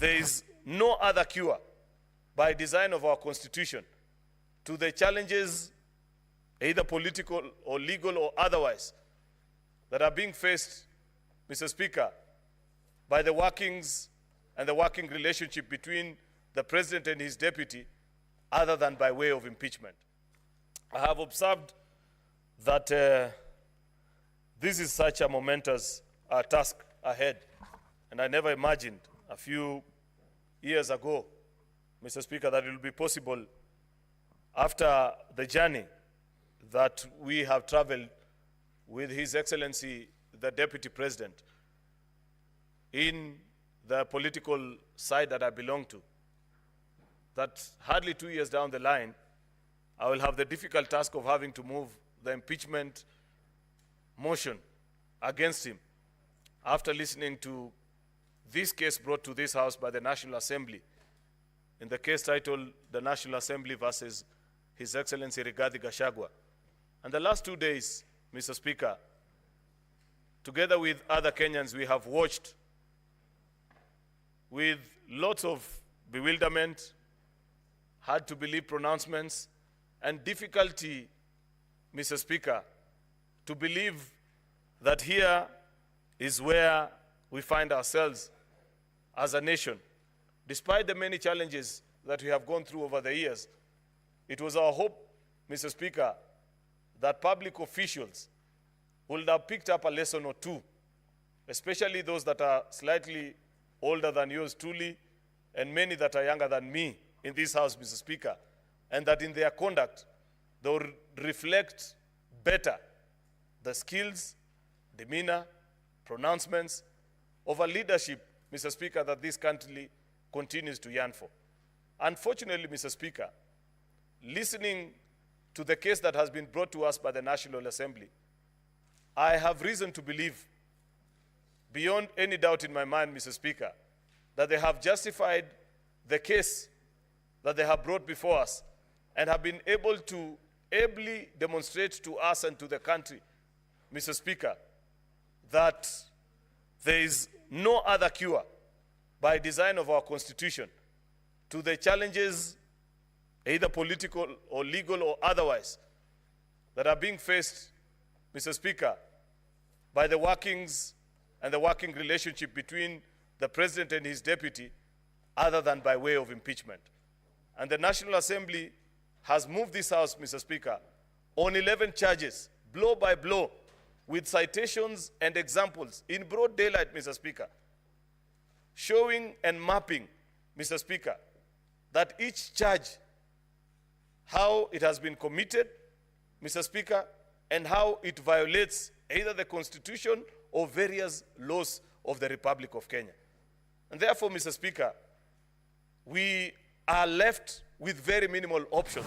there is no other cure by design of our Constitution to the challenges, either political or legal or otherwise, that are being faced, Mr. Speaker, by the workings and the working relationship between the President and his deputy, other than by way of impeachment. I have observed that this is such a momentous task ahead, and I never imagined a few years ago, Mr. Speaker, that it will be possible after the journey that we have traveled with His Excellency, the Deputy President, in the political side that I belong to, that hardly 2 years down the line, I will have the difficult task of having to move the impeachment motion against him after listening to this case brought to this House by the National Assembly, in the case titled the National Assembly versus His Excellency Rigathi Gachagua. And the last 2 days, Mr. Speaker, together with other Kenyans, we have watched with lots of bewilderment, hard to believe pronouncements, and difficulty, Mr. Speaker, to believe that here is where we find ourselves as a nation. Despite the many challenges that we have gone through over the years, it was our hope, Mr. Speaker, that public officials would have picked up a lesson or two, especially those that are slightly older than yours truly, and many that are younger than me in this House, Mr. Speaker, and that in their conduct, they will reflect better the skills, demeanor, pronouncements of a leadership, Mr. Speaker, that this country continues to yearn for. Unfortunately, Mr. Speaker, listening to the case that has been brought to us by the National Assembly, I have reason to believe, beyond any doubt in my mind, Mr. Speaker, that they have justified the case that they have brought before us and have been able to ably demonstrate to us and to the country, Mr. Speaker, that there is no other cure by design of our Constitution to the challenges, either political or legal or otherwise, that are being faced, Mr. Speaker, by the workings and the working relationship between the President and his deputy, other than by way of impeachment. And the National Assembly has moved this House, Mr. Speaker, on 11 charges, blow by blow, with citations and examples in broad daylight, Mr. Speaker, showing and mapping, Mr. Speaker, that each charge, how it has been committed, Mr. Speaker, and how it violates either the Constitution or various laws of the Republic of Kenya. And therefore, Mr. Speaker, we are left with very minimal options.